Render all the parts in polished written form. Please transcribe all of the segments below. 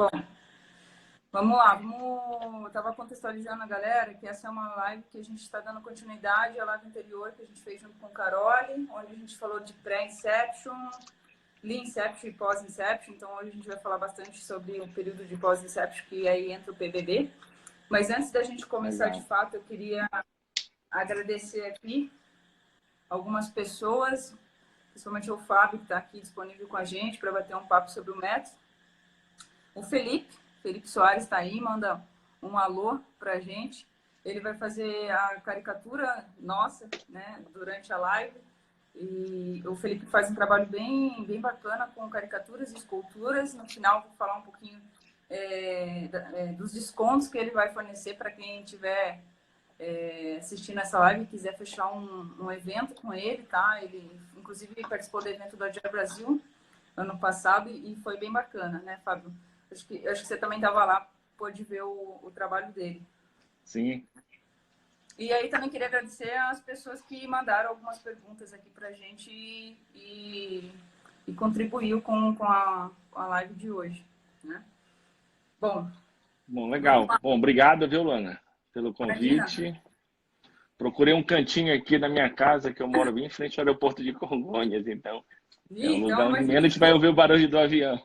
Bom, vamos lá. Eu tava contextualizando a galera que essa é uma live que a gente está dando continuidade à live anterior que a gente fez junto com o Carole, onde a gente falou de pré-inception, Lean-inception e pós-inception. Então, hoje a gente vai falar bastante sobre o período de pós-inception, que aí entra o PBB. Mas antes da gente começar de fato, eu queria agradecer aqui algumas pessoas, principalmente o Fábio, que está aqui disponível com a gente para bater um papo sobre o método. O Felipe Soares está aí, manda um alô para a gente. Ele vai fazer a caricatura nossa, né, durante a live. E o Felipe faz um trabalho bem bacana com caricaturas e esculturas. No final, vou falar um pouquinho dos descontos que ele vai fornecer para quem estiver assistindo essa live e quiser fechar um evento com ele, tá? Ele, inclusive, participou do evento do Agile Brasil ano passado e foi bem bacana, né, Fábio? Acho que você também estava lá, pôde ver o trabalho dele. Sim. E aí também queria agradecer às pessoas que mandaram algumas perguntas aqui para a gente e contribuiu com a live de hoje, né? Bom, Legal. Bom, obrigado, viu, Lana, pelo convite. Imagina. Procurei um cantinho aqui na minha casa, que eu moro bem em frente ao aeroporto de Congonhas, então é um lugar onde menos a gente vai ouvir o barulho do avião.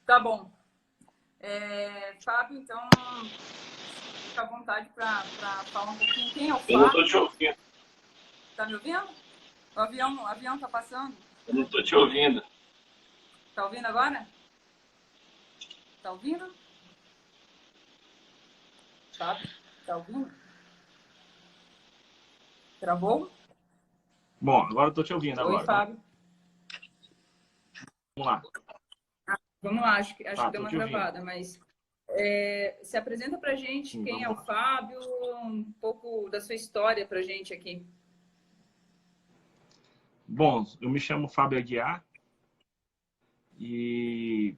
Tá bom. Fábio, então, fica à vontade para falar um pouquinho. Quem é o Fábio? Eu não estou te ouvindo. Tá me ouvindo? O avião tá passando? Eu não estou te ouvindo. Tá ouvindo agora? Tá ouvindo? Fábio, tá ouvindo? Travou? Bom, agora eu estou te ouvindo. Oi, agora. Fábio. Vamos lá. Vamos lá, acho que deu uma travada, mas se apresenta pra gente quem é o Fábio, um pouco da sua história pra gente aqui. Bom, eu me chamo Fábio Aguiar e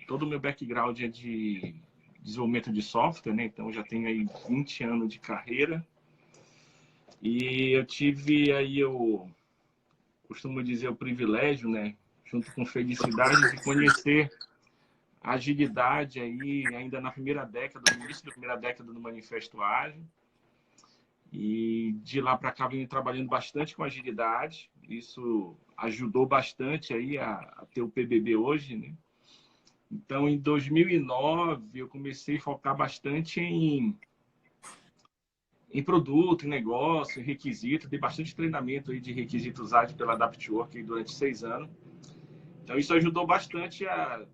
todo o meu background é de desenvolvimento de software, né? Então, eu já tenho aí 20 anos de carreira e eu tive aí, eu costumo dizer, o privilégio, né? Junto com felicidade de conhecer a agilidade aí ainda na primeira década, no início da primeira década do Manifesto Ágil. E de lá para cá venho trabalhando bastante com agilidade. Isso ajudou bastante aí a ter o PBB hoje, né? Então, em 2009, eu comecei a focar bastante em produto, em negócio, em requisito. Dei bastante treinamento aí de requisitos ágeis pela AdaptWork durante 6 anos. Então, isso ajudou bastante a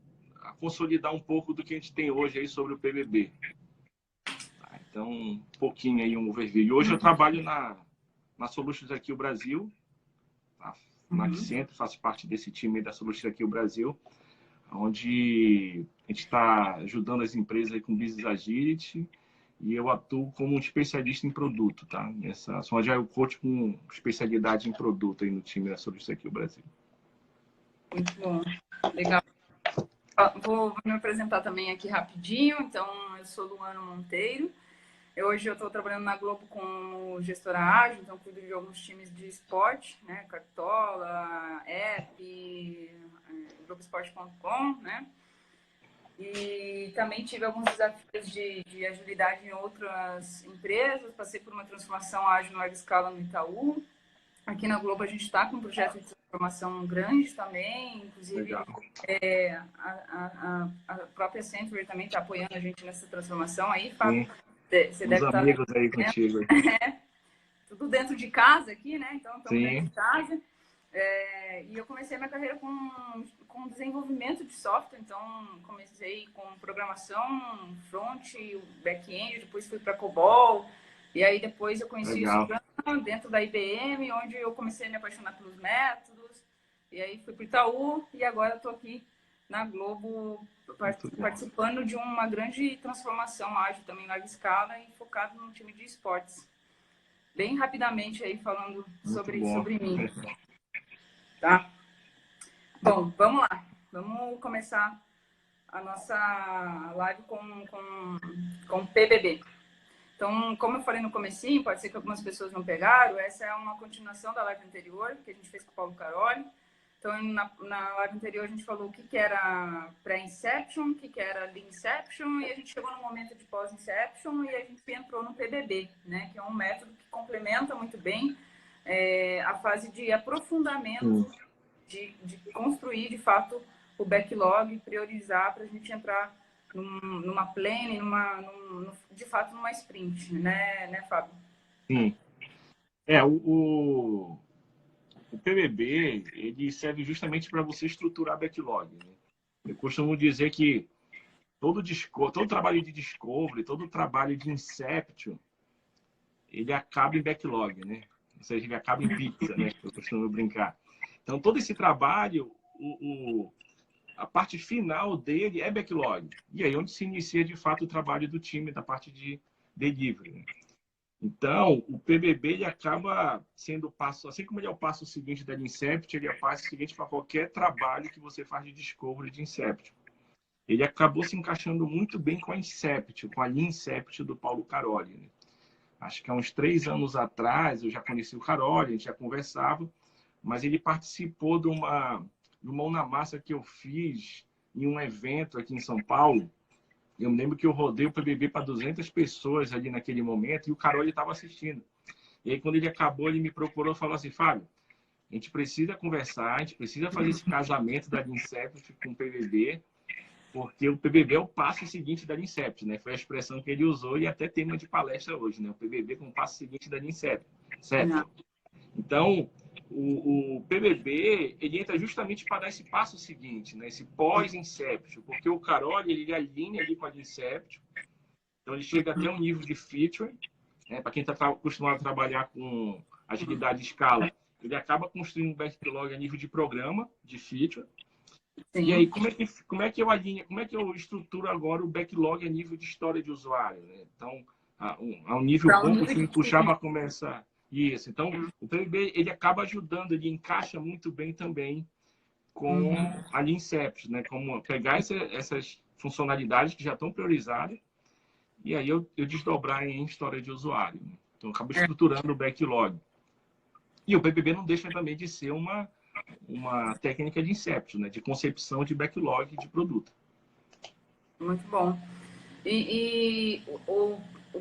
consolidar um pouco do que a gente tem hoje aí sobre o PBB. Então, um pouquinho aí, um overview. E hoje eu trabalho na Solutions aqui o Brasil, tá? Na Accentro, faço parte desse time aí da Solutions aqui o Brasil, onde a gente está ajudando as empresas aí com Business Agility e eu atuo como um especialista em produto, tá? Sou um Agile Coach com especialidade em produto aí no time da Solutions aqui o Brasil. Muito bom, legal. Vou me apresentar também aqui rapidinho. Então, eu sou Luana Monteiro. Hoje eu estou trabalhando na Globo como gestora ágil, então cuido de alguns times de esporte, né? Cartola, App, Globoesporte.com, né? E também tive alguns desafios de agilidade em outras empresas. Passei por uma transformação ágil em larga escala no Itaú. Aqui na Globo a gente está com um projeto de transformação grande também, inclusive a própria Century também está apoiando a gente nessa transformação aí, Fábio. Você deve estar amigos aí contigo. Tudo dentro de casa aqui, né? Então, estamos dentro de casa. E eu comecei a minha carreira com desenvolvimento de software. Então, comecei com programação, front, back-end, depois fui para COBOL. E aí, depois eu conheci o Scrum dentro da IBM, onde eu comecei a me apaixonar pelos métodos. E aí, fui para o Itaú e agora estou aqui na Globo participando de uma grande transformação ágil também em larga escala e focado no time de esportes. Bem rapidamente aí falando sobre mim. Tá? Bom, vamos lá. Vamos começar a nossa live com PBB. Então, como eu falei no comecinho, pode ser que algumas pessoas não pegaram, essa é uma continuação da live anterior que a gente fez com o Paulo Carole. Então, na live anterior, a gente falou o que era pré-inception, o que era lean-inception, e a gente chegou no momento de pós-inception e a gente entrou no PBB, né? Que é um método que complementa muito bem a fase de aprofundamento, de construir, de fato, o backlog, priorizar para a gente entrar numa plane, de fato, numa sprint, né, Fábio? Sim. O PBB, ele serve justamente para você estruturar backlog, né? Eu costumo dizer que todo trabalho de discovery, todo trabalho de inception, ele acaba em backlog, né? Ou seja, ele acaba em pizza, né? Eu costumo brincar. Então, todo esse trabalho, a parte final dele é backlog. E aí é onde se inicia, de fato, o trabalho do time, da parte de delivery, né? Então, o PBB ele acaba sendo o passo, assim como ele é o passo seguinte da Incept, ele é o passo seguinte para qualquer trabalho que você faz de discovery de Incept. Ele acabou se encaixando muito bem com a Incept, com a Lean Incept do Paulo Caroli, né? Acho que há uns 3 anos atrás eu já conheci o Caroli, a gente já conversava, mas ele participou de uma mão na massa que eu fiz em um evento aqui em São Paulo. Eu me lembro que eu rodei o PBB para 200 pessoas ali naquele momento e o Carol estava assistindo. E aí, quando ele acabou, ele me procurou e falou assim: Fábio, a gente precisa conversar, a gente precisa fazer esse casamento da Incept com o PBB, porque o PBB é o passo seguinte da Incept, né? Foi a expressão que ele usou e até tema de palestra hoje, né? O PBB como passo seguinte da Incept. Então, o PBB, ele entra justamente para dar esse passo seguinte, né? Esse pós-Inception, porque o Carol, ele alinha ali com a Inception, então ele chega até um nível de feature, né? Para quem está acostumado a trabalhar com agilidade de escala, ele acaba construindo um backlog a nível de programa, de feature. Sim. E aí, como é que eu alinho, como é que eu estruturo agora o backlog a nível de história de usuário, né? Então, a um nível bom que me puxar para começar. Isso. Então, o PBB, ele acaba ajudando, ele encaixa muito bem também com a Lean Incept, né? Como pegar essas funcionalidades que já estão priorizadas e aí eu desdobrar em história de usuário, né? Então, eu acabo estruturando o backlog. E o PBB não deixa também de ser uma técnica de Inception, né? De concepção de backlog de produto. Muito bom. E o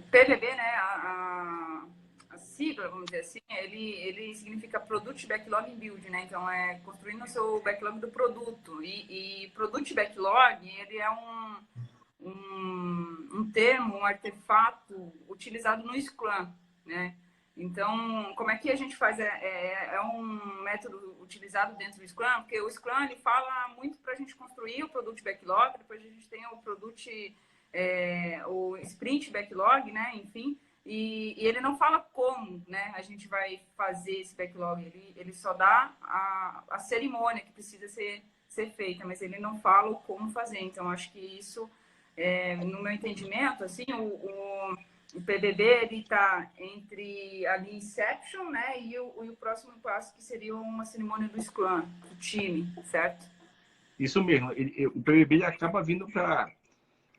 PBB, né? A sigla, vamos dizer assim, ele significa Product Backlog in Build, né? Então, é construindo o seu backlog do produto. E Product Backlog, ele é um termo, um artefato utilizado no Scrum, né? Então, como é que a gente faz? É um método utilizado dentro do Scrum, porque o Scrum ele fala muito para a gente construir o Product Backlog, depois a gente tem o Product, o Sprint Backlog, né? Enfim, e ele não fala como, né? A gente vai fazer esse backlog, ele só dá a cerimônia que precisa ser feita, mas ele não fala o como fazer. Então, acho que isso, no meu entendimento, assim, o PBB ele está entre a Inception, né, e o próximo passo que seria uma cerimônia do Scrum, do time, certo? Isso mesmo. O PBB ele acaba vindo para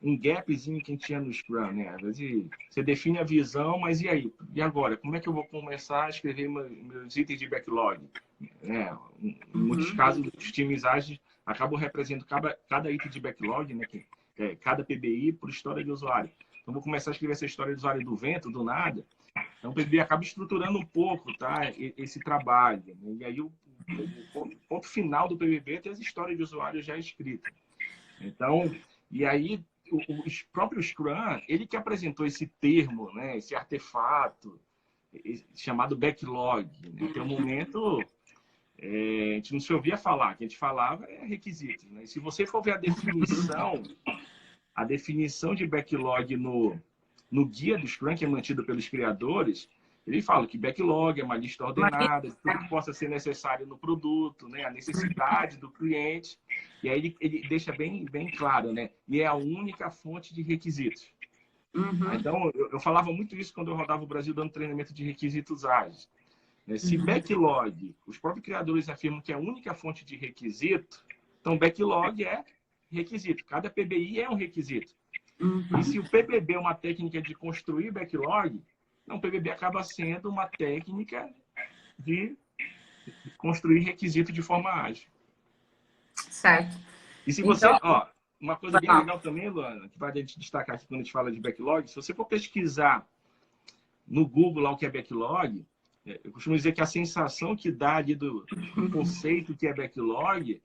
um gapzinho que a gente tinha no Scrum, né? Às vezes você define a visão, mas e aí? E agora? Como é que eu vou começar a escrever meus itens de backlog? Em muitos casos, os times ágeis acabam representando cada item de backlog, né? Cada PBI por história de usuário. Então, vou começar a escrever essa história de usuário do vento, do nada. Então, o PBI acaba estruturando um pouco, tá? Esse trabalho. Né? E aí, o ponto final do PBB é ter as histórias de usuário já escritas. Então, e aí, o próprio Scrum, ele que apresentou esse termo, né? Esse artefato chamado backlog. Né? Até o momento, a gente não se ouvia falar. O que a gente falava é requisitos. Né? E se você for ver a definição de backlog no guia do Scrum, que é mantido pelos criadores, ele fala que backlog é uma lista ordenada, tudo que possa ser necessário no produto, né? A necessidade do cliente. E aí ele deixa bem claro, né? E é a única fonte de requisitos. Então, eu falava muito isso quando eu rodava o Brasil dando treinamento de requisitos ágeis. Se backlog, os próprios criadores afirmam que é a única fonte de requisito, então backlog é requisito. Cada PBI é um requisito. E se o PBB é uma técnica de construir backlog, então o PBB acaba sendo uma técnica de construir requisito de forma ágil. Certo. E se você, Então, ó, uma coisa bem legal também, Luana, que vale a gente destacar aqui quando a gente fala de backlog, se você for pesquisar no Google lá o que é backlog, eu costumo dizer que a sensação que dá ali do conceito que é backlog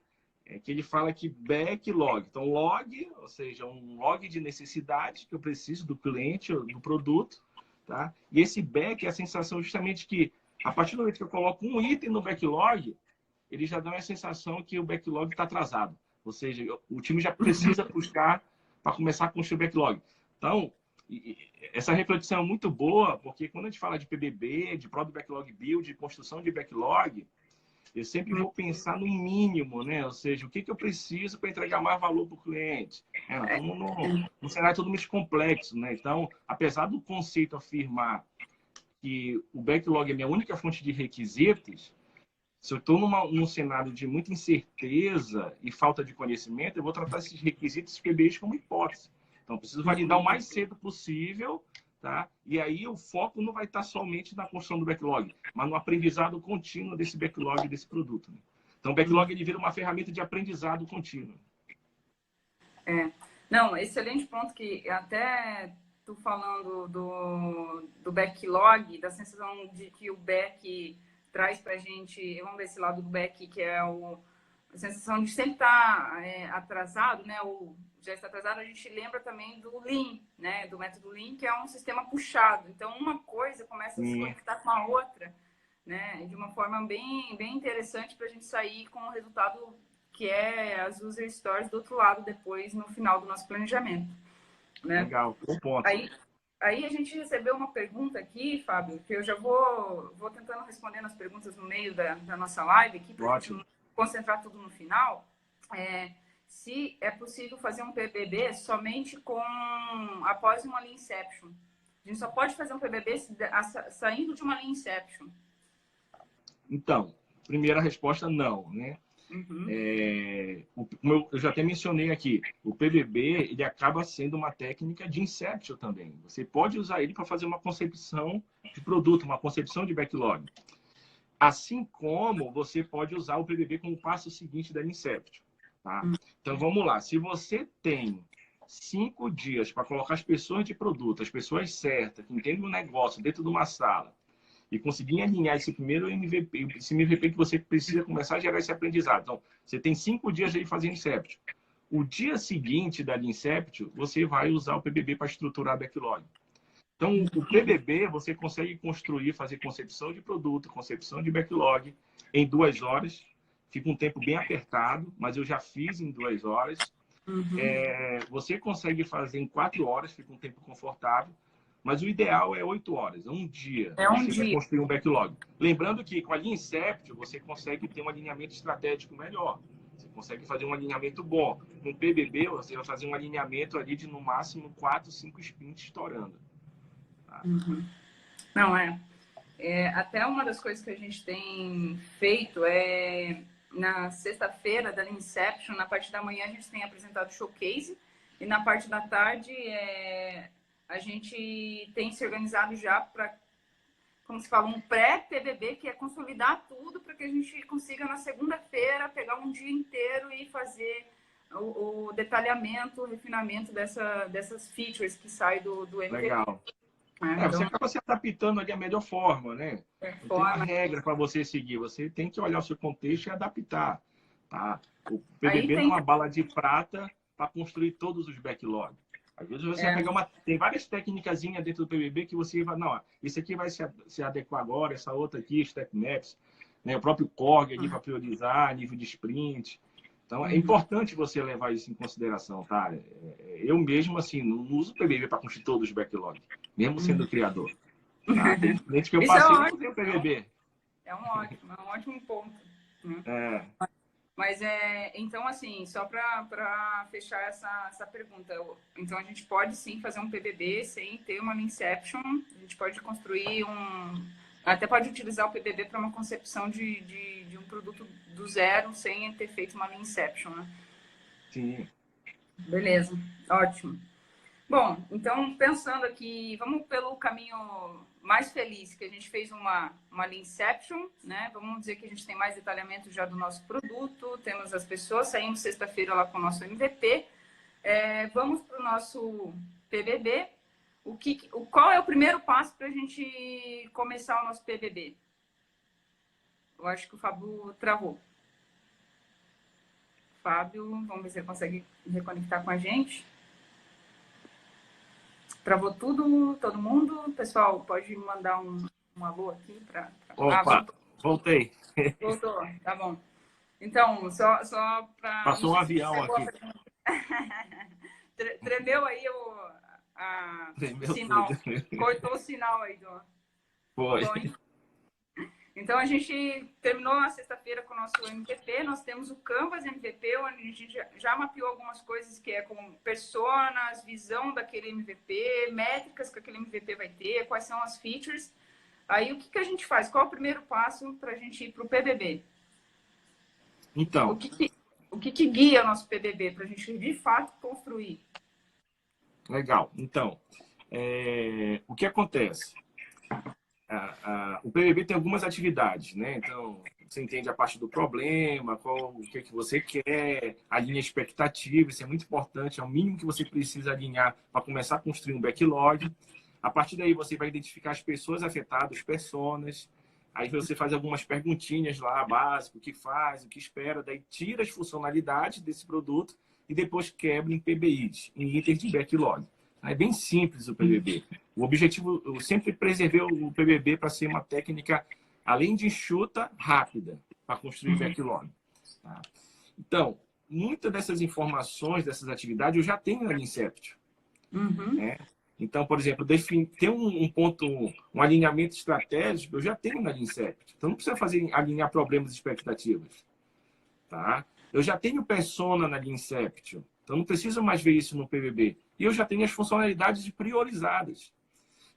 é que ele fala que backlog, então log, ou seja, um log de necessidades que eu preciso do cliente, do produto, tá? E esse back é a sensação justamente que, a partir do momento que eu coloco um item no backlog, ele já dá uma sensação que o backlog está atrasado. Ou seja, o time já precisa buscar para começar a construir o backlog. Então, essa reflexão é muito boa, porque quando a gente fala de PBB, de Product Backlog Build, de construção de backlog, eu sempre vou pensar no mínimo, né? Ou seja, o que eu preciso para entregar mais valor para o cliente. Nós estamos num cenário totalmente complexo, né? Então, apesar do conceito afirmar que o backlog é minha única fonte de requisitos, se eu estou num cenário de muita incerteza e falta de conhecimento, eu vou tratar esses requisitos PBs como hipótese. Então, eu preciso validar o mais cedo possível, tá? E aí o foco não vai estar somente na construção do backlog, mas no aprendizado contínuo desse backlog, desse produto. Né? Então, o backlog ele vira uma ferramenta de aprendizado contínuo. Não, excelente ponto que até tu falando do backlog, da sensação de que o back traz pra gente, vamos ver esse lado do back, que é a sensação de sempre estar atrasado, né? Ou já está atrasado, a gente lembra também do Lean, né? Do método Lean, que é um sistema puxado. Então, uma coisa começa a se conectar com a outra, né? De uma forma bem interessante para a gente sair com o resultado que é as user stories do outro lado depois, no final do nosso planejamento. Né? Legal, bom ponto. Aí a gente recebeu uma pergunta aqui, Fábio, que eu já vou tentando responder as perguntas no meio da nossa live aqui, para a gente concentrar tudo no final. Se é possível fazer um PBB somente após uma Lean Inception. A gente só pode fazer um PBB saindo de uma Lean Inception. Então, primeira resposta, não, né? Uhum. Eu já até mencionei aqui, o PBB ele acaba sendo uma técnica de Inception também. Você pode usar ele para fazer uma concepção de produto, uma concepção de backlog. Assim como você pode usar o PBB como passo seguinte da Inception. Tá? Então, vamos lá. Se você tem 5 dias para colocar as pessoas de produto, as pessoas certas, que entendem o negócio dentro de uma sala, e conseguir alinhar esse primeiro MVP, esse MVP que você precisa começar a gerar esse aprendizado. Então, você tem 5 dias aí fazendo Inception. O dia seguinte da Inception, você vai usar o PBB para estruturar a backlog. Então, o PBB, você consegue construir, fazer concepção de produto, concepção de backlog em 2 horas. Fica um tempo bem apertado, mas eu já fiz em 2 horas. Você consegue fazer em 4 horas, fica um tempo confortável. Mas o ideal é 8 horas, um dia. Você vai construir um backlog. Lembrando que com a Lean Inception, você consegue ter um alinhamento estratégico melhor. Você consegue fazer um alinhamento bom. Com o PBB, você vai fazer um alinhamento ali de, no máximo, 4, 5 sprints estourando. Tá? Não, até uma das coisas que a gente tem feito na sexta-feira da Inception, na parte da manhã a gente tem apresentado showcase e na parte da tarde a gente tem se organizado já para, como se fala, um pré-PBB, que é consolidar tudo para que a gente consiga na segunda-feira pegar um dia inteiro e fazer o detalhamento, o refinamento dessas features que saem do MVP. Legal. Então, você acaba se adaptando ali a melhor forma, né? Não tem uma regra para você seguir. Você tem que olhar o seu contexto e adaptar. Tá? O PBB não é uma bala de prata para construir todos os backlogs. Às vezes você vai pegar tem várias técnicas dentro do PBB que você vai... Não, isso aqui vai se adequar agora, essa outra aqui, Step Maps, né? O próprio Korg ali para priorizar, nível de sprint. Então, é importante você levar isso em consideração, tá? Eu mesmo, assim, não uso o PBB para construir todos os backlogs, mesmo sendo criador. Tá? Tem clientes que eu passei e não usei o PBB. É um ótimo ponto. Né? Mas então, assim, só para fechar essa pergunta, então a gente pode sim fazer um PBB sem ter uma Inception, a gente pode construir até pode utilizar o PBB para uma concepção de um produto do zero sem ter feito uma Inception, né? Sim. Beleza, ótimo. Bom, então pensando aqui, vamos pelo caminho mais feliz que a gente fez uma Leanception, né? Vamos dizer que a gente tem mais detalhamento já do nosso produto, temos as pessoas, saímos sexta-feira lá com o nosso MVP, vamos para o nosso PBB. Qual é o primeiro passo para a gente começar o nosso PBB? Eu acho que o Fábio travou. Fábio, vamos ver se ele consegue reconectar com a gente. Travou tudo, todo mundo. Pessoal, pode mandar um alô aqui para... Opa, voltei. Voltou, tá bom. Então, só para... Passou um avião aqui. Tremeu aí o sinal. Tudo. Cortou o sinal aí. Foi. Bom, então, a gente terminou a sexta-feira com o nosso MVP. Nós temos o Canvas MVP, onde a gente já mapeou algumas coisas que é como personas, visão daquele MVP, métricas que aquele MVP vai ter, quais são as features. Aí, o que a gente faz? Qual é o primeiro passo para a gente ir para o PBB? Então... O que guia o nosso PBB para a gente, de fato, construir? Legal. Então, o que acontece? O PBB tem algumas atividades, né? Então, você entende a parte do problema, o que você quer, alinha expectativa, isso é muito importante, é o mínimo que você precisa alinhar para começar a construir um backlog. A partir daí, você vai identificar as pessoas afetadas, personas, aí você faz algumas perguntinhas lá, básico, o que faz, o que espera, daí tira as funcionalidades desse produto e depois quebra em PBIs, em itens de backlog. É bem simples o PBB. O objetivo, eu sempre preservei o PBB para ser uma técnica, além de enxuta, rápida, para construir backlog. Tá? Então, muitas dessas informações, dessas atividades, eu já tenho na Leanception. Né? Então, por exemplo, ter um ponto, um alinhamento estratégico, eu já tenho na Leanception. Então, não precisa alinhar problemas e expectativas. Tá? Eu já tenho persona na Leanception. Então, não preciso mais ver isso no PBB. E eu já tenho as funcionalidades priorizadas.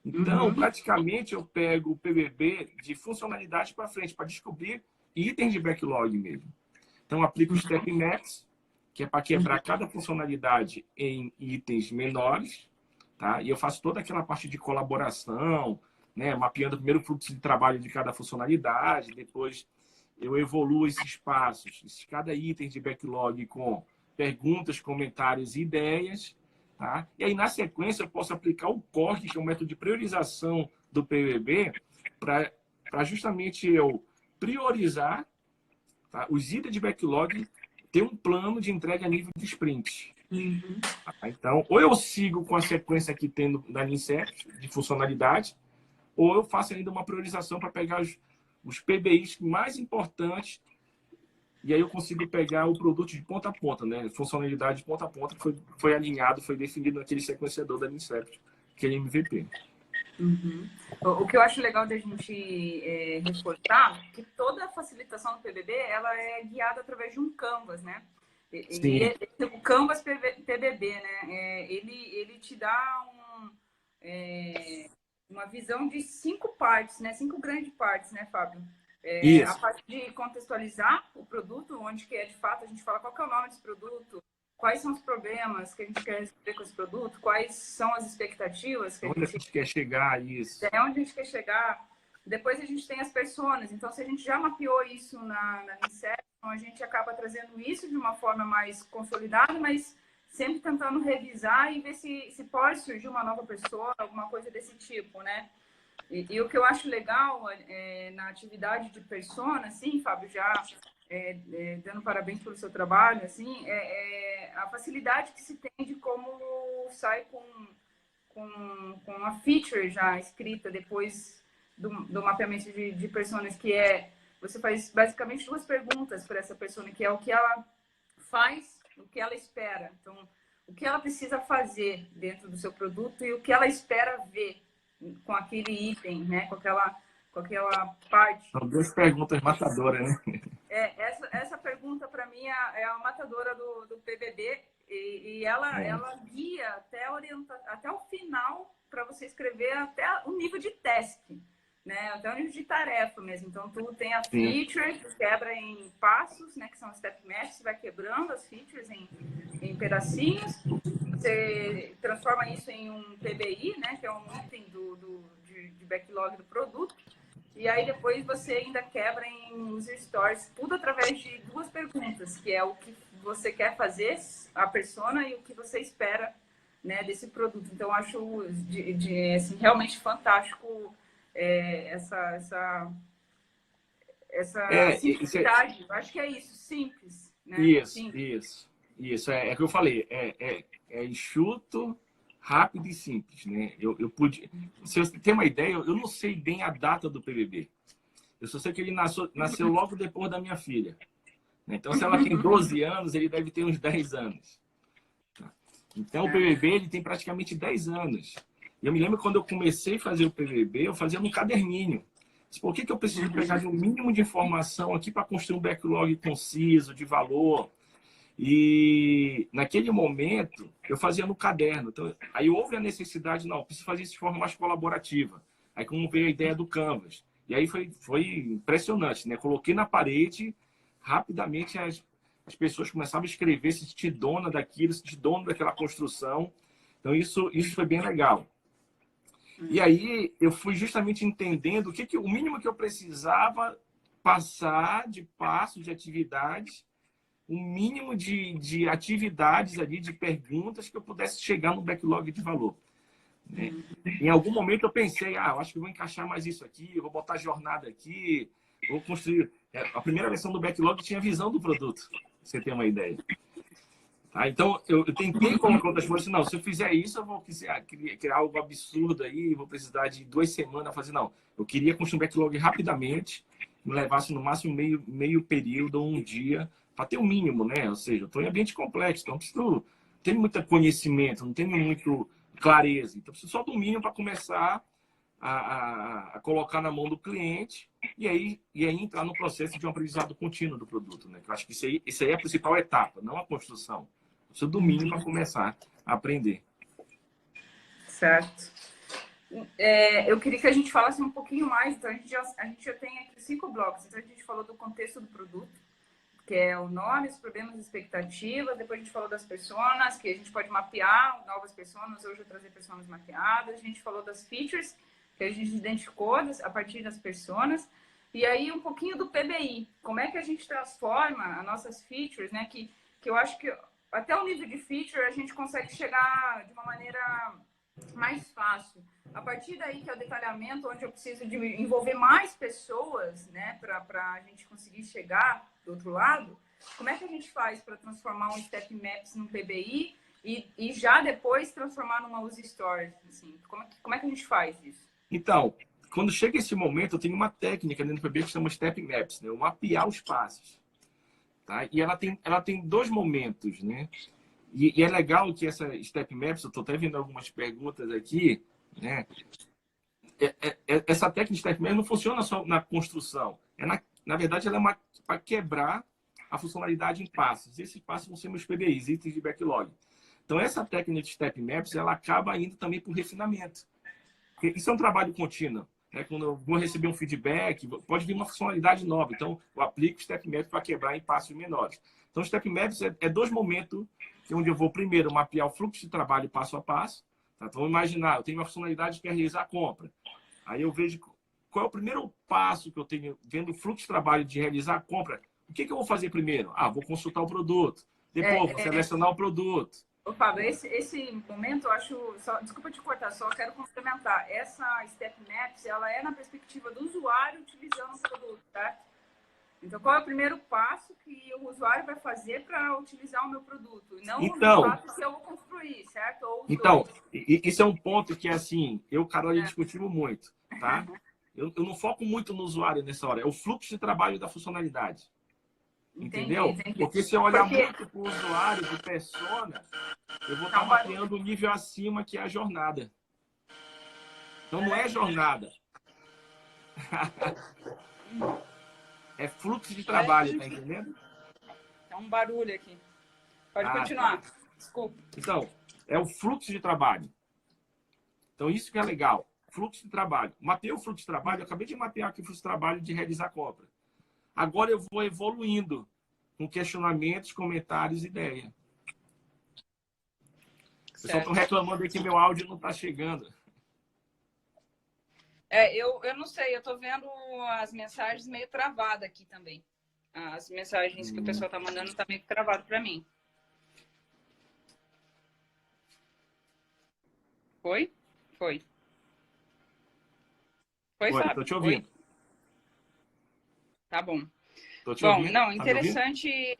Então, praticamente, eu pego o PBB de funcionalidade para frente, para descobrir itens de backlog mesmo. Então, aplico o Step Maps, que é para quebrar cada funcionalidade em itens menores. Tá? E eu faço toda aquela parte de colaboração, né? Mapeando primeiro o fluxo de trabalho de cada funcionalidade, depois eu evoluo esses passos, cada item de backlog com perguntas, comentários e ideias. Tá? E aí, na sequência, eu posso aplicar o CORG, que é o método de priorização do PBB, para justamente eu priorizar, tá, os itens de backlog, ter um plano de entrega a nível de sprint. Tá? Então, ou eu sigo com a sequência que tem na Leanception, de funcionalidade, ou eu faço ainda uma priorização para pegar os PBIs mais importantes. E aí eu consigo pegar o produto de ponta a ponta, né? Funcionalidade de ponta a ponta que foi alinhado, foi definido naquele sequenciador da Leanception, aquele MVP. O que eu acho legal da gente reforçar que toda a facilitação do PBB ela é guiada através de um Canvas, né? O Canvas PBB, né? Ele te dá uma visão de 5 partes, né? 5 grandes partes, né, Fábio? A parte de contextualizar o produto, onde que de fato a gente fala qual que é o nome desse produto, quais são os problemas que a gente quer resolver com esse produto, quais são as expectativas que onde a gente quer chegar, isso. Onde a gente quer chegar. Depois a gente tem as personas. Então, se a gente já mapeou isso na Leanception, a gente acaba trazendo isso de uma forma mais consolidada, mas sempre tentando revisar e ver se pode surgir uma nova pessoa, alguma coisa desse tipo, né? E o que eu acho legal na atividade de persona, assim, Fábio, já dando parabéns pelo seu trabalho, assim, a facilidade que se tem de como sai com uma feature já escrita depois do mapeamento de personas, que você faz basicamente 2 perguntas para essa persona, que é o que ela faz, o que ela espera. Então, o que ela precisa fazer dentro do seu produto e o que ela espera ver com aquele item, né? Com aquela parte. São 2 perguntas matadoras, né? Essa pergunta, para mim, é a matadora do PBB e ela guia até o final para você escrever até o nível de task, né? Até o nível de tarefa mesmo. Então, tu tem a feature, tu quebra em passos, né? Que são step maps, você vai quebrando as features em pedacinhos. Você transforma isso em um PBI, né, que é um item de backlog do produto. E aí depois você ainda quebra em user stories, tudo através de 2 perguntas, que é o que você quer fazer, a persona, e o que você espera, né, desse produto. Então, eu acho assim, realmente fantástico essa simplicidade. Eu acho que é isso, simples, né? Isso. É o que eu falei. É enxuto, rápido e simples, né? Eu pude. Se você tem uma ideia, eu não sei bem a data do PBB. Eu só sei que ele nasceu logo depois da minha filha. Então, se ela tem 12 anos, ele deve ter uns 10 anos. Então, o PBB ele tem praticamente 10 anos. E eu me lembro quando eu comecei a fazer o PBB, eu fazia num caderninho. Por que eu preciso pegar de um mínimo de informação aqui para construir um backlog conciso, de valor? E naquele momento, eu fazia no caderno. Então, aí houve a necessidade, não, preciso fazer isso de forma mais colaborativa. Aí como veio a ideia do Canvas. E aí foi impressionante, né? Coloquei na parede, rapidamente as pessoas começavam a escrever, se sentir dona daquilo, se sentir dono daquela construção. Então, isso foi bem legal. E aí, eu fui justamente entendendo o mínimo que eu precisava passar de passos, de atividades, um mínimo de atividades ali, de perguntas que eu pudesse chegar no backlog de valor. Né? Em algum momento eu pensei, eu acho que eu vou encaixar mais isso aqui, eu vou botar jornada aqui, vou construir... A primeira versão do backlog tinha a visão do produto, pra você ter uma ideia. Então, eu tentei colocar outras coisas, não, se eu fizer isso, eu vou criar algo absurdo aí, vou precisar de 2 semanas fazer, não. Eu queria construir um backlog rapidamente, me levasse no máximo meio período ou um dia, para ter o mínimo, né? Ou seja, eu estou em ambiente complexo, então não tenho muito conhecimento, não tenho muito clareza, então preciso só do mínimo para começar a colocar na mão do cliente e aí entrar no processo de um aprendizado contínuo do produto, né? Eu acho que isso aí é a principal etapa, não a construção. Preciso do mínimo para começar a aprender. Certo. Eu queria que a gente falasse um pouquinho mais, então a gente já tem aqui 5 blocos. Então a gente falou do contexto do produto, que é o nome, os problemas e expectativas. Depois a gente falou das personas, que a gente pode mapear novas personas, hoje eu trazer personas mapeadas. A gente falou das features, que a gente identificou a partir das personas. E aí um pouquinho do PBI, como é que a gente transforma as nossas features, né? Que eu acho que até o nível de feature a gente consegue chegar de uma maneira mais fácil. A partir daí que é o detalhamento, onde eu preciso de envolver mais pessoas, né, para a gente conseguir chegar do outro lado, como é que a gente faz para transformar um Step Maps num PBI e já depois transformar numa Use Stories? Assim, como é que a gente faz isso? Então, quando chega esse momento, eu tenho uma técnica dentro do PBI que chama Step Maps, né? Eu mapear os passos. Tá? E ela tem 2 momentos, né? E é legal que essa Step Maps, eu estou até vendo algumas perguntas aqui, né? Essa técnica de Step Maps não funciona só na construção. Na verdade, ela é para quebrar a funcionalidade em passos. Esses passos vão ser meus PBIs, itens de backlog. Então, essa técnica de Step Maps, ela acaba indo também para o refinamento. Porque isso é um trabalho contínuo. Né? Quando eu vou receber um feedback, pode vir uma funcionalidade nova. Então, eu aplico o Step Maps para quebrar em passos menores. Então, o Step Maps é 2 momentos onde eu vou primeiro mapear o fluxo de trabalho passo a passo. Tá? Então, vamos imaginar, eu tenho uma funcionalidade que é realizar a compra. Aí eu vejo qual é o primeiro passo que eu tenho, vendo o fluxo de trabalho de realizar a compra. O que eu vou fazer primeiro? Vou consultar o produto. Depois, vou selecionar o produto. Ô, Fábio, esse momento eu acho... desculpa te cortar, só quero complementar. Essa Step Maps, ela é na perspectiva do usuário utilizando o produto, certo? Então, qual é o primeiro passo que o usuário vai fazer para utilizar o meu produto? Não o passo que eu vou construir, certo? Ou isso é um ponto que, assim, eu e o Carol discutimos muito, tá? Eu não foco muito no usuário nessa hora. É o fluxo de trabalho da funcionalidade. Entendeu? Entendi. Porque se eu olhar muito para o usuário, de persona, eu vou estar mapeando o nível acima, que é a jornada. Então, não é jornada. É fluxo de trabalho, tá entendendo? Tá um barulho aqui. Pode continuar. Tá. Desculpa. Então, é o fluxo de trabalho. Então, isso que é legal. Fluxo de trabalho. Mapeei o fluxo de trabalho, eu acabei de mapear aqui o fluxo de trabalho de realizar a compra. Agora eu vou evoluindo com questionamentos, comentários, ideia. Vocês estão reclamando aí que meu áudio não está chegando. Eu não sei, eu tô vendo as mensagens meio travadas aqui também. As mensagens que o pessoal tá mandando tá meio travado para mim. Foi? Foi. Foi, Oi, tô Fábio? te Oi? ouvindo. Tá bom. Tô te Bom, ouvindo. não, Tá me ouvindo? interessante.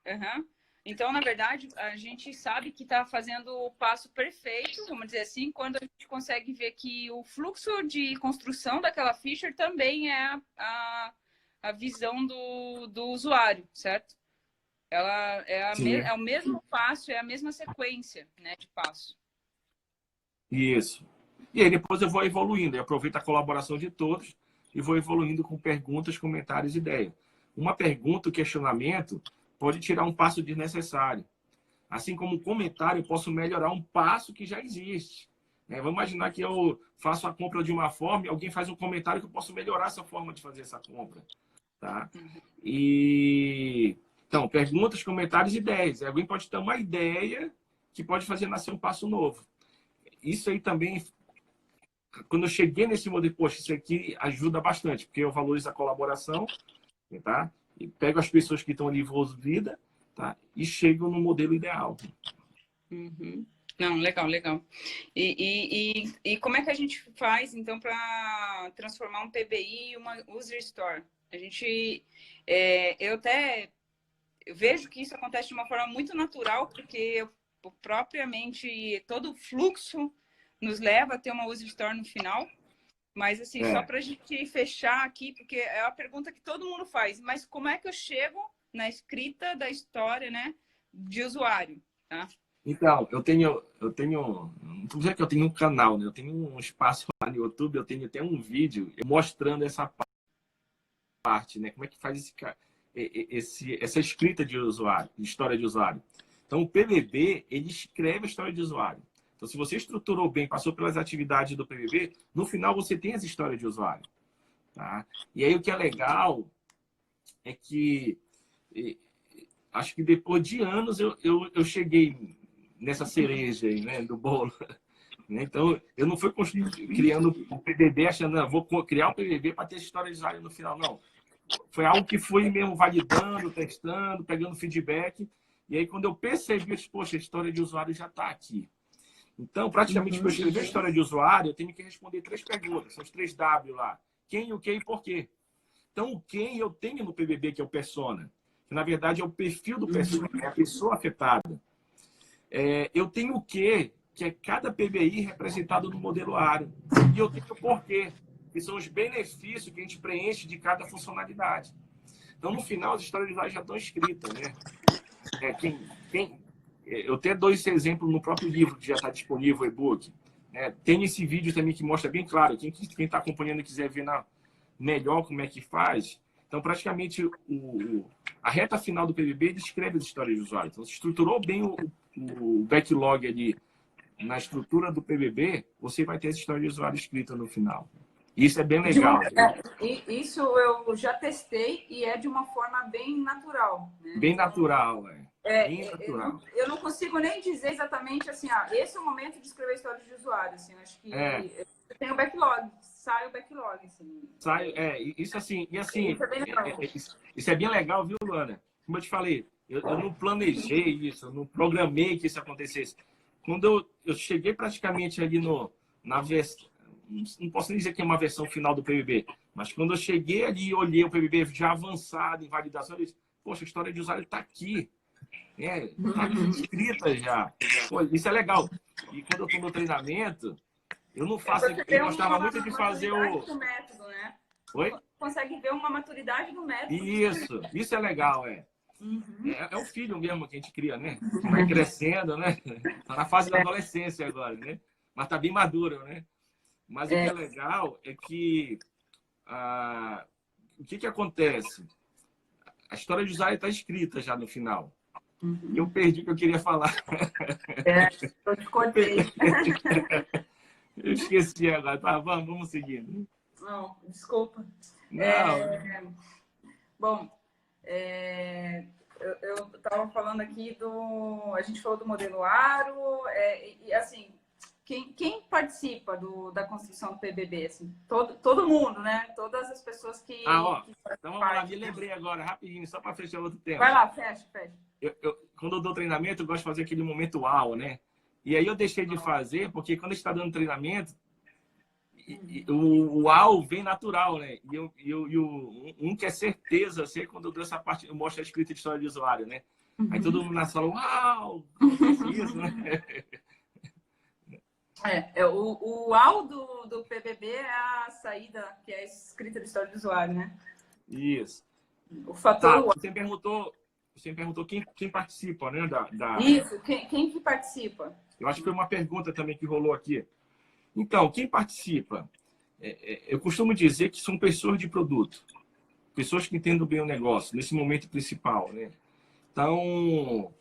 Uhum. Então, na verdade, a gente sabe que está fazendo o passo perfeito, vamos dizer assim, quando a gente consegue ver que o fluxo de construção daquela feature também é a visão do usuário, certo? Ela Sim. é o mesmo passo, é a mesma sequência, né, de passo. Isso. E aí depois eu vou evoluindo. Eu aproveito a colaboração de todos e vou evoluindo com perguntas, comentários e ideias. Uma pergunta, um questionamento, pode tirar um passo desnecessário. Assim como um comentário, eu posso melhorar um passo que já existe. Vamos imaginar que eu faço a compra de uma forma e alguém faz um comentário que eu posso melhorar essa forma de fazer essa compra. Tá? E então, perguntas, comentários e ideias. Alguém pode ter uma ideia que pode fazer nascer um passo novo. Isso aí também, quando eu cheguei nesse modelo, poxa, isso aqui ajuda bastante, porque eu valorizo a colaboração, tá? E pego as pessoas que estão ali envolvidas, tá? E chego no modelo ideal. Uhum. Não, legal, legal. E como é que a gente faz, então, para transformar um PBI em uma user store? A gente, eu até vejo que isso acontece de uma forma muito natural, porque propriamente todo o fluxo nos leva a ter uma user store no final. Mas, assim, só É. para a gente fechar aqui, porque é a pergunta que todo mundo faz, mas como é que eu chego na escrita da história, né, de usuário, tá? Então, não vou dizer que eu tenho um canal, né? Eu tenho um espaço lá no YouTube, eu tenho até um vídeo mostrando essa parte, né? Como é que faz essa escrita de usuário, de história de usuário. Então, o PBB, ele escreve a história de usuário. Então, se você estruturou bem, passou pelas atividades do PBB, no final você tem essa história de usuário. Tá? E aí, o que é legal é que acho que depois de anos eu cheguei nessa cereja aí, né, do bolo. Então, eu não fui criando o PBB achando, não, vou criar um PBB para ter história de usuário no final, não. Foi algo que fui mesmo validando, testando, pegando feedback. E aí, quando eu percebi, eu disse, poxa, a história de usuário já está aqui. Então, praticamente, para eu escrever a história de usuário, eu tenho que responder 3 perguntas. São os 3 W lá. Quem, o que e por quê. Então, o quem eu tenho no PBB, que é o persona. Que, na verdade, é o perfil do persona, é a pessoa afetada. Eu tenho o que é cada PBI representado no modelo ARO. E eu tenho o porquê, que são os benefícios que a gente preenche de cada funcionalidade. Então, no final, as histórias de usuário já estão escritas, né? Eu tenho 2 exemplos no próprio livro, que já está disponível, o e-book. Tem esse vídeo também que mostra bem claro. Quem está acompanhando e quiser ver melhor como é que faz. Então, praticamente, a reta final do PBB descreve as histórias de usuário. Então, se estruturou bem o backlog ali na estrutura do PBB, você vai ter essa história de usuário escrita no final. Isso é bem legal. Isso eu já testei e é de uma forma bem natural. Né? Bem natural, bem natural. Eu não consigo nem dizer exatamente assim, esse é o momento de escrever história de usuário. Assim, acho que tem o backlog, sai o backlog. Assim. Isso assim, e assim, isso é bem legal. Isso é bem legal, viu, Luana? Como eu te falei, eu não planejei isso, eu não programei que isso acontecesse. Quando eu cheguei praticamente ali na versão, não posso nem dizer que é uma versão final do PBB, mas quando eu cheguei ali e olhei o PBB já avançado em validação, eu disse, poxa, a história de usuário está aqui. Está aqui escrita já. Pô, isso é legal. E quando eu estou no treinamento, eu não faço. Eu gostava muito de fazer o. Do método, né? Oi? Consegue ver uma maturidade do método. Isso é legal, É o filho mesmo que a gente cria, né? Vai crescendo, né? Tá na fase da adolescência agora, né? Mas tá bem maduro, né? Mas o que é legal é que o que acontece? A história de usuário está escrita já no final. Eu perdi o que eu queria falar. Eu te cortei. Eu esqueci agora. Tá, vamos seguindo. Não, desculpa. Não. Bom, eu estava falando aqui a gente falou do modelo Aro, e assim, quem participa da construção do PBB? Assim, todo mundo, né? Todas as pessoas que... Então vamos lá, me lembrei agora, rapidinho, só para fechar outro tema. Vai lá, fecha. Quando eu dou treinamento, eu gosto de fazer aquele momento uau, né? E aí eu deixei de fazer, porque quando a gente está dando treinamento, o uau vem natural, né? Um que é certeza, assim, quando eu dou essa parte, eu mostro a escrita de história de usuário, né? Aí todo mundo na sala, uau! Acontece isso, né? O uau do PBB é a saída, que é a escrita de história de usuário, né? Isso. O fator uau. Você me perguntou quem participa, né? Isso, quem que participa? Eu acho que foi uma pergunta também que rolou aqui. Então, quem participa? Eu costumo dizer que são pessoas de produto. Pessoas que entendem bem o negócio, nesse momento principal, né? Então,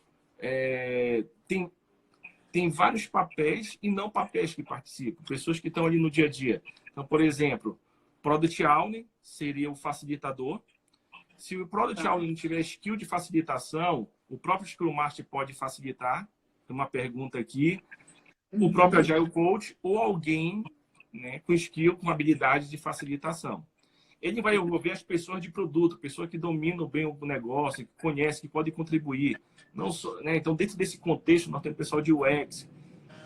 tem vários papéis e não papéis que participam. Pessoas que estão ali no dia a dia. Então, por exemplo, Product Owner seria o facilitador. Se o Product Owner não tiver skill de facilitação, o próprio Scrum Master pode facilitar. Tem uma pergunta aqui. O próprio Agile Coach ou alguém, né, com skill, com habilidade de facilitação. Ele vai envolver as pessoas de produto, pessoas que dominam bem o negócio, que conhecem, que podem contribuir. Não só, né? Então, dentro desse contexto, nós temos o pessoal de UX.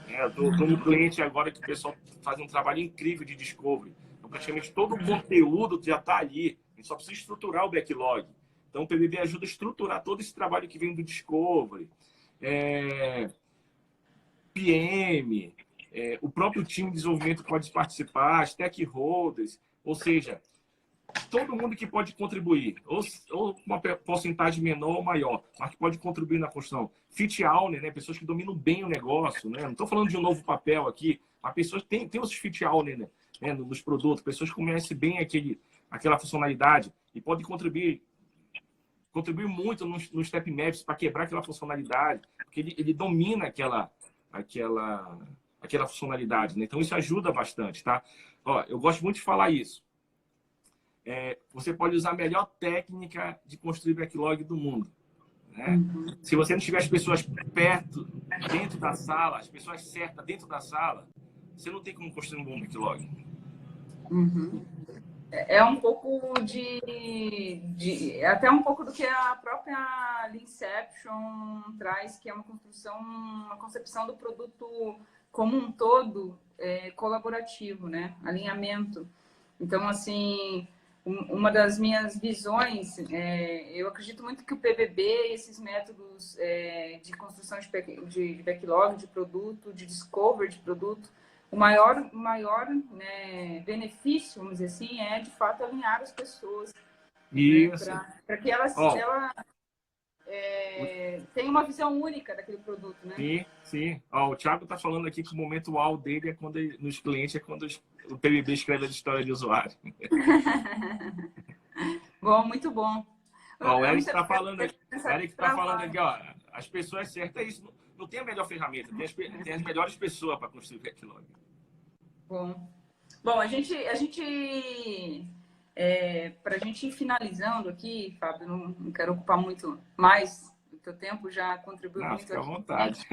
Né? Eu estou no cliente agora que o pessoal faz um trabalho incrível de discovery. Então, praticamente todo o conteúdo já está ali. A gente só precisa estruturar o backlog. Então, o PBB ajuda a estruturar todo esse trabalho que vem do discovery. PM, o próprio time de desenvolvimento pode participar, stakeholders, ou seja, todo mundo que pode contribuir, ou uma porcentagem menor ou maior, mas que pode contribuir na construção. Fit owner, né? Pessoas que dominam bem o negócio, né? Não estou falando de um novo papel aqui, mas pessoas tem os fit owner, né? Nos produtos, pessoas que conhecem bem aquela funcionalidade e podem contribuir muito no Step Maps para quebrar aquela funcionalidade, porque ele domina aquela funcionalidade, né? Então isso ajuda bastante, tá? Ó, eu gosto muito de falar isso. Você pode usar a melhor técnica de construir backlog do mundo, né? Se você não tiver as pessoas perto, dentro da sala, as pessoas certas dentro da sala, você não tem como construir um bom backlog. É um pouco até um pouco do que a própria Leanception traz, que é uma concepção do produto como um todo colaborativo, né? Alinhamento. Então, assim, uma das minhas visões, eu acredito muito que o PBB, esses métodos de construção de backlog, de produto, de discovery de produto, o maior né, benefício, vamos dizer assim, é de fato alinhar as pessoas, né, para que elas tenham uma visão única daquele produto, né? Sim. Ó, o Thiago está falando aqui que o momento uau dele nos clientes é quando o PBB escreve a história de usuário. Bom, muito bom. Ó, o Eric está falando aqui, ó, as pessoas certas, é isso. Não tem a melhor ferramenta, tem as melhores pessoas para construir backlog. Bom, a gente para a gente ir finalizando aqui, Fábio, não quero ocupar muito mais do teu tempo, já contribuiu muito. Fica à vontade.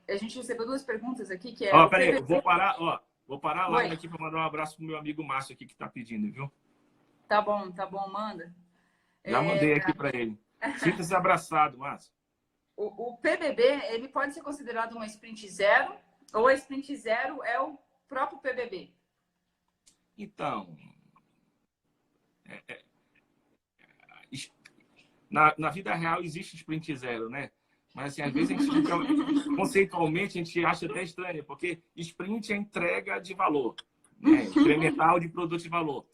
A gente recebeu duas perguntas aqui, que é... Peraí, vou parar a live aqui para mandar um abraço pro meu amigo Márcio aqui que está pedindo, viu? Tá bom, manda. Já mandei aqui para ele. Sinta-se abraçado, Márcio. O PBB, ele pode ser considerado uma sprint zero, ou a sprint zero é o próprio PBB? Então, na vida real existe sprint zero, né? Mas assim, às vezes conceitualmente a gente acha até estranho, porque sprint é entrega de valor, né? Incremental de produto de valor.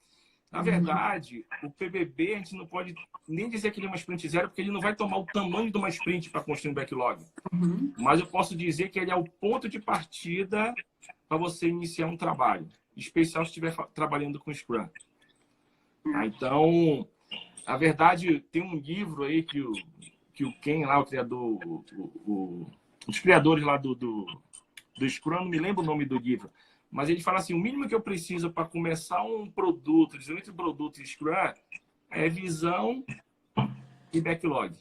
Na verdade, o PBB, a gente não pode nem dizer que ele é uma sprint zero, porque ele não vai tomar o tamanho de uma sprint para construir um backlog. Mas eu posso dizer que ele é o ponto de partida para você iniciar um trabalho, em especial se estiver trabalhando com Scrum. Então, na verdade, tem um livro aí que o Ken, lá, o criador, os criadores lá do Scrum, não me lembro o nome do livro, mas ele fala assim, o mínimo que eu preciso para começar um produto, desenvolvimento de produto em Scrum, é visão e backlog.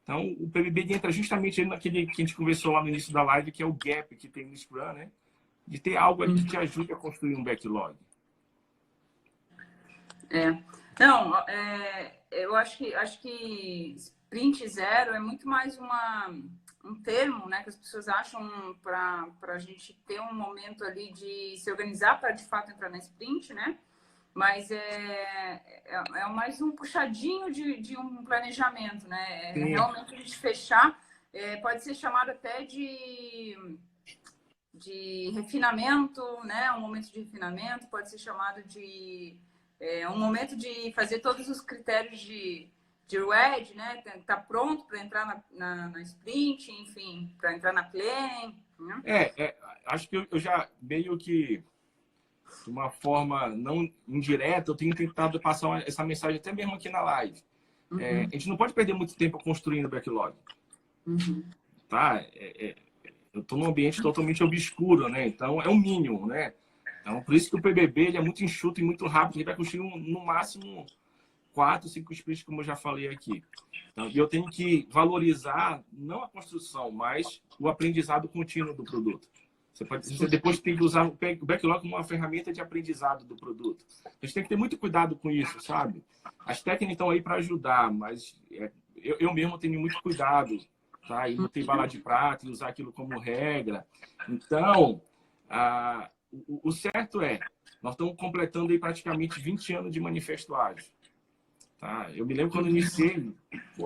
Então, o PBB entra justamente naquele que a gente conversou lá no início da live, que é o gap que tem no Scrum, né? De ter algo ali que te ajude a construir um backlog. Não, eu acho que sprint zero é muito mais um termo, né, que as pessoas acham para a gente ter um momento ali de se organizar para de fato entrar na sprint, né? Mas é mais um puxadinho de um planejamento, né? Realmente a gente fechar, pode ser chamado até de refinamento, né? Um momento de refinamento, pode ser chamado de um momento de fazer todos os critérios de RED, né? Tá pronto para entrar na sprint, enfim, para entrar na planning. Né? Acho que eu já meio que de uma forma não indireta, eu tenho tentado passar essa mensagem até mesmo aqui na live. Uhum. A gente não pode perder muito tempo construindo backlog. Uhum. Tá? Eu estou num ambiente totalmente obscuro, né? Então, é o mínimo, né? Então, por isso que o PBB ele é muito enxuto e muito rápido. Ele vai construir no máximo 4, 5 sprints, como eu já falei aqui. Então, e eu tenho que valorizar não a construção, mas o aprendizado contínuo do produto. Você depois tem que usar o backlog como uma ferramenta de aprendizado do produto. A gente tem que ter muito cuidado com isso, sabe? As técnicas estão aí para ajudar, mas eu mesmo tenho muito cuidado, tá? E não ter bala de prata e usar aquilo como regra. Então, o certo nós estamos completando aí praticamente 20 anos de manifesto ágil. Tá? Eu me lembro quando eu iniciei,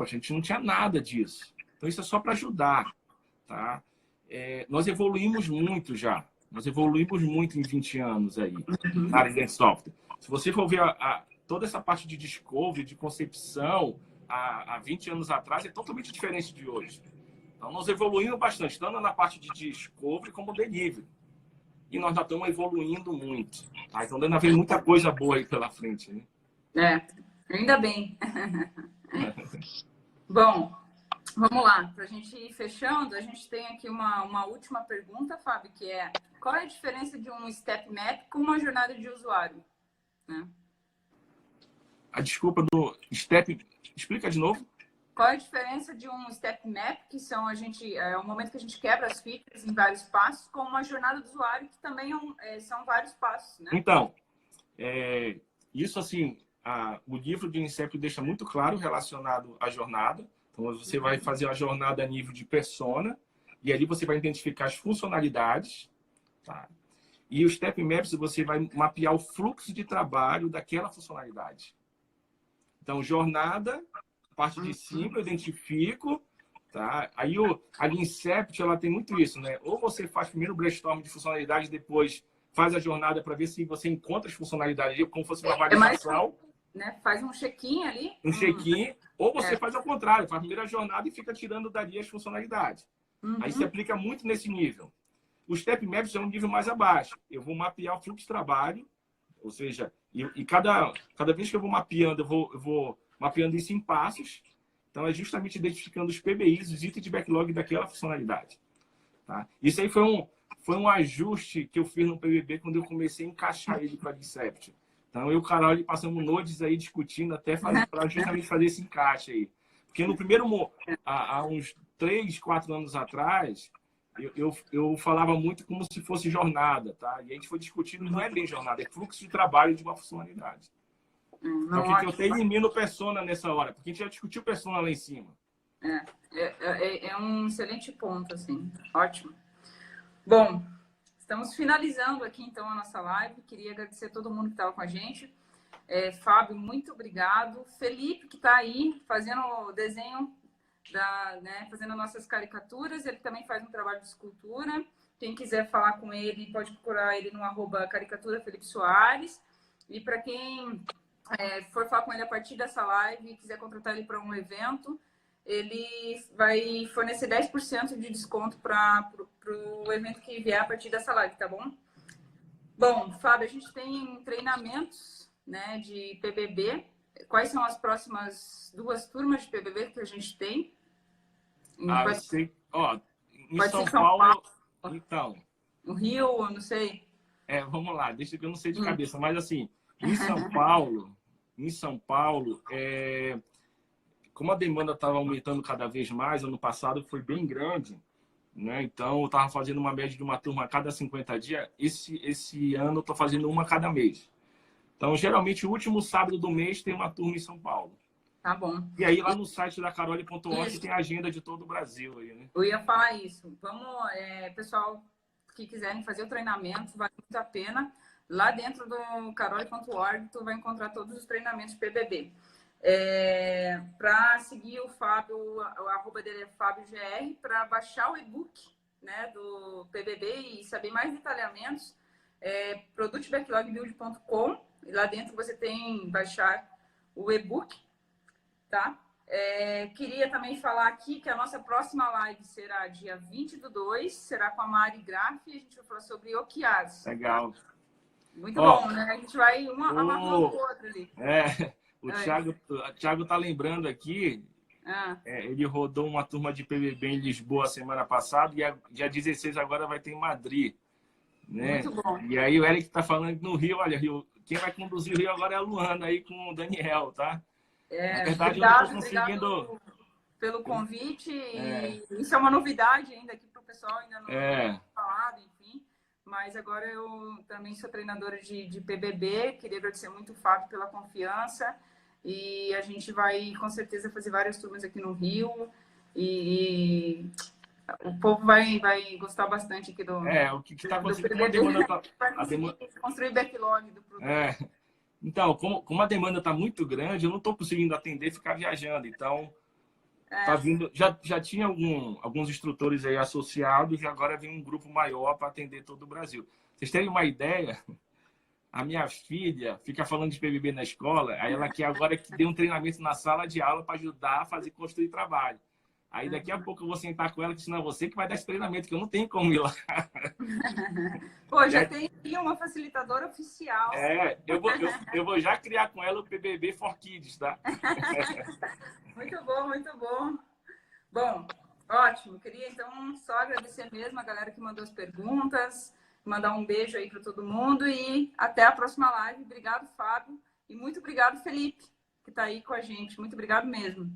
a gente não tinha nada disso. Então, isso é só para ajudar, tá? Nós evoluímos muito já. Nós evoluímos muito em 20 anos aí, na área de software. Se você for ver toda essa parte de discovery, de concepção, há 20 anos atrás, é totalmente diferente de hoje. Então, nós evoluímos bastante, tanto na parte de discovery como delivery. E nós já estamos evoluindo muito. Tá? Então, ainda vem muita coisa boa aí pela frente. Né? Ainda bem. Bom, vamos lá. Para a gente ir fechando, a gente tem aqui uma última pergunta, Fábio, que é: qual é a diferença de um step map com uma jornada de usuário? Né? A desculpa do step... Explica de novo. Qual é a diferença de um step map, que são é o momento que a gente quebra as features em vários passos, com uma jornada do usuário, que também são vários passos, né? Então, isso assim, o livro de Inception deixa muito claro relacionado à jornada. Então, você vai fazer a jornada a nível de persona, e ali você vai identificar as funcionalidades, tá? E o Step Maps, você vai mapear o fluxo de trabalho daquela funcionalidade. Então, jornada, parte de cima, eu identifico, tá? Aí a Inception, ela tem muito isso, né? Ou você faz primeiro o brainstorm de funcionalidades, depois faz a jornada para ver se você encontra as funcionalidades, como fosse uma validação. Né? Faz um check-in ali. Um check-in, ou você faz ao contrário, faz a primeira jornada e fica tirando dali as funcionalidades. Aí se aplica muito nesse nível. O Step Maps é um nível mais abaixo. Eu vou mapear o fluxo de trabalho, ou seja, e cada vez que eu vou mapeando, eu vou mapeando isso em passos. Então, é justamente identificando os PBIs, os itens de backlog daquela funcionalidade. Tá? Isso aí foi um ajuste que eu fiz no PBB quando eu comecei a encaixar ele para a Inception. Então, eu e o Carol passamos noites aí discutindo até para justamente fazer esse encaixe aí. Porque no primeiro, há uns 3, 4 anos atrás, eu falava muito como se fosse jornada, tá? E a gente foi discutindo, não é bem jornada, é fluxo de trabalho de uma funcionalidade. Então, eu até elimino persona nessa hora, porque a gente já discutiu persona lá em cima. É um excelente ponto, assim. Ótimo. Bom, estamos finalizando aqui, então, a nossa live. Queria agradecer a todo mundo que estava com a gente. Fábio, muito obrigado. Felipe, que está aí fazendo o desenho, fazendo nossas caricaturas. Ele também faz um trabalho de escultura. Quem quiser falar com ele, pode procurar ele no @caricatura_Felipe Soares. E para quem for falar com ele a partir dessa live e quiser contratar ele para um evento, ele vai fornecer 10% de desconto para o evento que vier a partir dessa live, tá bom? Bom, Fábio, a gente tem treinamentos, né, de PBB. Quais são as próximas 2 turmas de PBB que a gente tem? Eu sei. Em São Paulo, então... No Rio, não sei. Vamos lá, deixa que eu não sei de cabeça, mas assim, em São Paulo, como a demanda estava aumentando cada vez mais, ano passado foi bem grande, né? Então, eu estava fazendo uma média de uma turma a cada 50 dias. Esse ano, eu estou fazendo uma a cada mês. Então, geralmente, o último sábado do mês tem uma turma em São Paulo. Tá bom. E aí, lá no site da Carole.org tem a agenda de todo o Brasil. Aí, né? Eu ia falar isso. Vamos, pessoal que quiserem fazer o treinamento, vale muito a pena. Lá dentro do Carole.org, tu vai encontrar todos os treinamentos PBB. Para seguir o Fábio, o arroba dele é FábioGR, para baixar o e-book, né, do PBB e saber mais detalhamentos, produtbacklogbuild.com, e lá dentro você tem baixar o e-book, tá? Queria também falar aqui que a nossa próxima live será dia 20/2, será com a Mari Graff, e a gente vai falar sobre OKRs. Legal. Muito bom, né? A gente vai amarrando o outro ali. O Thiago tá lembrando aqui, ele rodou uma turma de PBB em Lisboa semana passada e dia 16 agora vai ter em Madrid. Né? Muito bom. E aí o Eric tá falando que no Rio, olha, quem vai conduzir o Rio agora é a Luana aí com o Daniel, tá? Na verdade, eu não tô conseguindo... Obrigado pelo convite. Isso é uma novidade ainda aqui para o pessoal, ainda não falado, enfim. Mas agora eu também sou treinadora de PBB. Queria agradecer muito o Fábio pela confiança. E a gente vai, com certeza, fazer várias turmas aqui no Rio. E o povo vai gostar bastante aqui do o que está acontecendo? Construir backlog do produto. Então, como a demanda está muito grande, eu não estou conseguindo atender e ficar viajando. Então, tá vindo, já tinha alguns instrutores aí associados e agora vem um grupo maior para atender todo o Brasil. Vocês terem uma ideia, a minha filha fica falando de PBB na escola, aí ela quer agora que dê um treinamento na sala de aula para ajudar a construir trabalho. Aí daqui a pouco eu vou sentar com ela, que senão é você que vai dar esse treinamento, que eu não tenho como ir lá. Pô, já tem aqui uma facilitadora oficial. Eu vou já criar com ela o PBB for Kids, tá? Muito bom, muito bom. Bom, ótimo. Queria, então, só agradecer mesmo a galera que mandou as perguntas, mandar um beijo aí para todo mundo e até a próxima live. Obrigado, Fábio. E muito obrigado, Felipe, que está aí com a gente. Muito obrigado mesmo.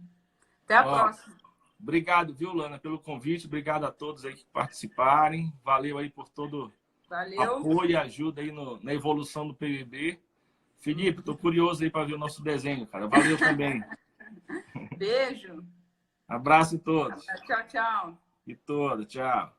Até a próxima. Obrigado, viu, Lana, pelo convite. Obrigado a todos aí que participarem. Valeu aí por todo apoio e ajuda aí na evolução do PBB. Felipe, tô curioso aí para ver o nosso desenho, cara. Valeu também. Beijo. Abraço em todos. Tchau, tchau. E todos, tchau.